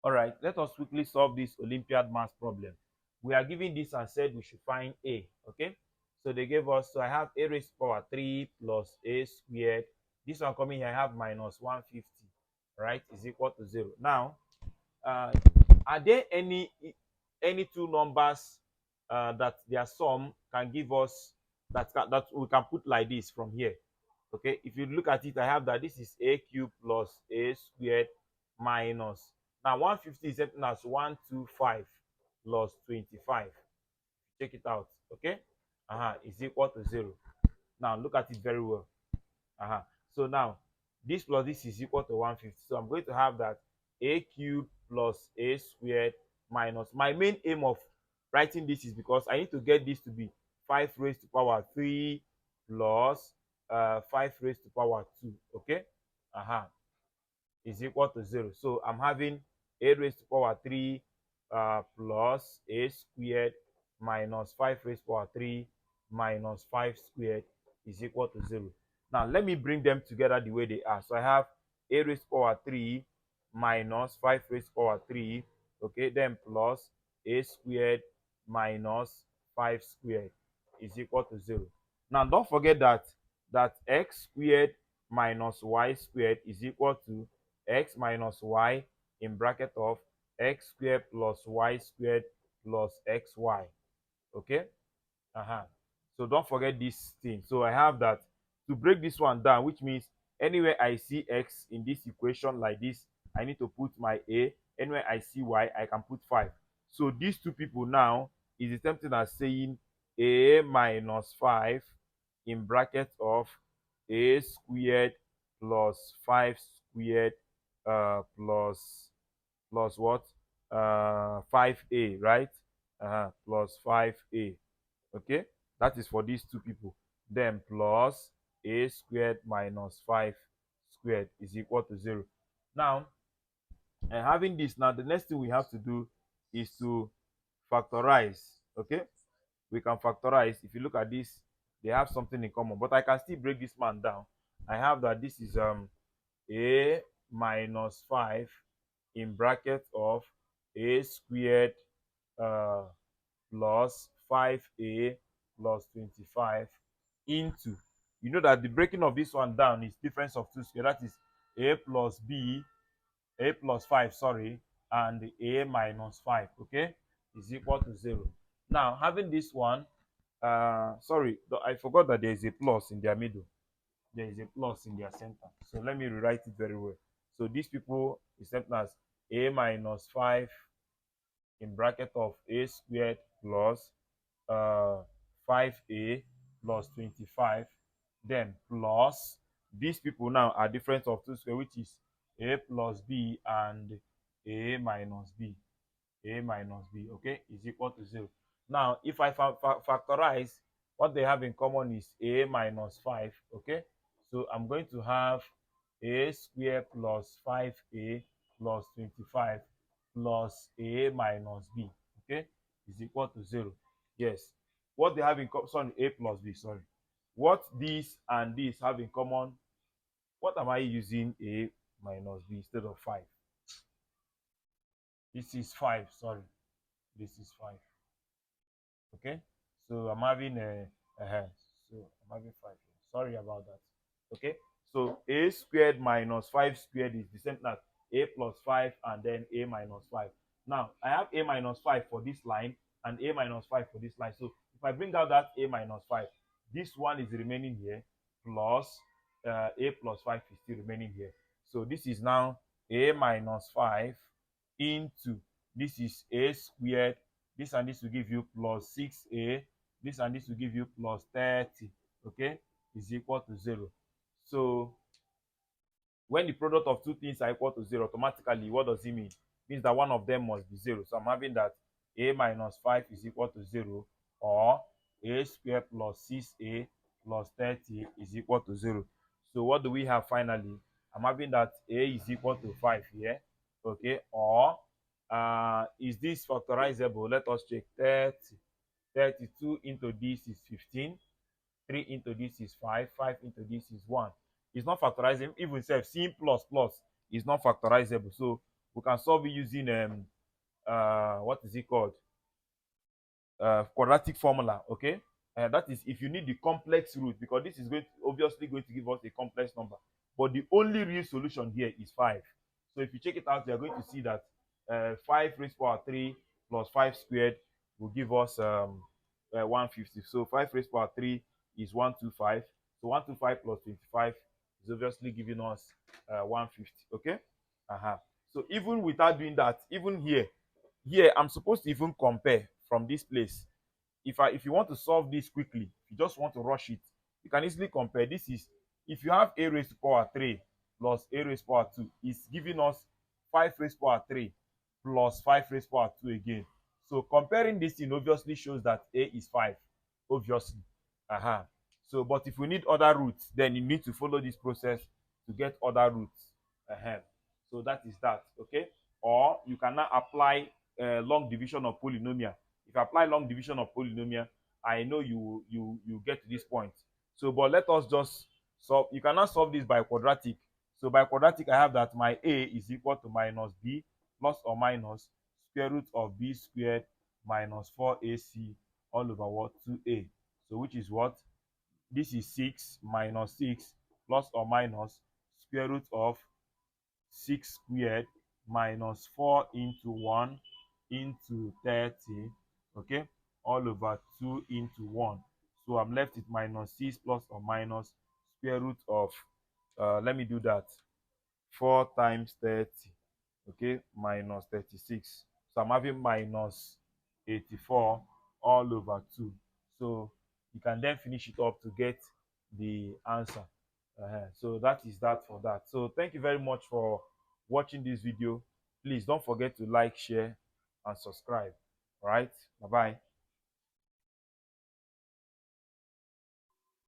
All right, let us quickly solve this Olympiad math problem. We are given this and said we should find a. Okay, so they gave us, so I have a raised to power 3 plus a squared. This one coming here, I have minus 150, right, is equal to 0. Now, uh, are there any two numbers that their sum can give us that we can put like this from here? Okay, if you look at it, I have that this is a cubed plus a squared minus, now 150 is something as 125 plus 25. Check it out. Okay, is equal to 0. Now look at it very well. So now this plus this is equal to 150. So I'm going to have that a cubed plus a squared minus, my main aim of writing this is because I need to get this to be 5 raised to power 3 plus 5 raised to power 2. Okay, is equal to 0. So I'm having a raised to power 3 plus a squared minus 5 raised to power 3 minus 5 squared is equal to 0. Now let me bring them together the way they are. So I have a raised to power 3 minus 5 raised to power 3, okay, then plus a squared minus 5 squared is equal to 0. Now don't forget that x squared minus y squared is equal to x minus y in bracket of x squared plus y squared plus xy. Okay, so don't forget this thing. So I have that to break this one down, which means anywhere I see x in this equation like this, I need to put my a. Anywhere I see y, I can put 5. So these two people now is the same thing as saying a minus 5 in bracket of a squared plus 5 squared plus what, 5a, right, plus 5a. Okay, that is for these two people. Then plus a squared minus 5 squared is equal to 0. Now, and having this, now the next thing we have to do is to factorize. Okay, we can factorize. If you look at this, they have something in common, but I can still break this man down. I have that this is a minus 5 in bracket of a squared uh, plus 5a plus 25 into, you know that the breaking of this one down is difference of two square, that is a plus b, a plus 5, sorry, and a minus 5, okay, is equal to 0. Now having this one, sorry, I forgot that there is a plus in their middle, there is a plus in their center, so let me rewrite it very well. So these people is something as a minus 5 in bracket of a squared plus 5a plus 25, then plus these people now are difference of two square, which is a plus b and a minus b, okay, is equal to 0. Now if I factorize, what they have in common is a minus 5. Okay, so I'm going to have a square plus 5a plus 25 plus a minus b, okay, is equal to 0. Yes, what they have in common, sorry, a plus b, sorry, what this and this have in common, what am I using a minus b instead of 5? This is 5, sorry, this is 5. Okay, so I'm having so I'm having 5 here. Sorry about that. Okay, so a squared minus 5 squared is the same as a plus 5 and then a minus 5. Now I have a minus 5 for this line and a minus 5 for this line. So if I bring out that a minus 5, this one is remaining here, plus a plus 5 is still remaining here. So this is now a minus 5 into, this is a squared, this and this will give you plus 6a, this and this will give you plus 30, okay, is equal to 0. So when the product of two things are equal to 0, automatically what does it mean? It means that one of them must be 0. So I'm having that a minus 5 is equal to 0, or a squared plus 6a plus 30 is equal to 0. So what do we have finally? I'm having that a is equal to 5 here, okay, or is this factorizable? Let us check. 30, 32 into this is 15, 3 into this is 5, 5 into this is 1. It's not factorizable. Even self, seeing plus plus is not factorizable. So we can solve it using what is it called, quadratic formula. Okay, that is if you need the complex root, because this is obviously going to give us a complex number, but the only real solution here is 5. So if you check it out, you are going to see that 5 raised to power 3 plus 5 squared will give us 150. So 5 raised to power 3 is 125. So 125 plus 25 is obviously giving us 150. Okay. So even without doing that, even here I'm supposed to even compare from this place. If you want to solve this quickly, if you just want to rush it, you can easily compare. This is, if you have a raised to power 3 plus a raised to power 2, it's giving us 5 raised to power 3 plus 5 raised to power 2 again. So comparing this thing obviously shows that a is 5, obviously. So but if we need other roots, then you need to follow this process to get other roots. So that is that. Okay, or you can now apply long division of polynomial. If you apply long division of polynomial, I know you get to this point. So but let us just solve. You cannot solve this by quadratic. So by quadratic, I have that my a is equal to minus b plus or minus square root of b squared minus 4ac all over what, 2a. So which is what? This is 6 minus 6 plus or minus square root of 6 squared minus 4 into 1 into 30, okay, all over 2 into 1. So I'm left with minus 6 plus or minus square root of, let me do that, 4 times 30, okay, minus 36. So I'm having minus 84 all over 2. So you can then finish it up to get the answer. So that is that for that. So thank you very much for watching this video. Please don't forget to like, share, and subscribe. All right, bye bye.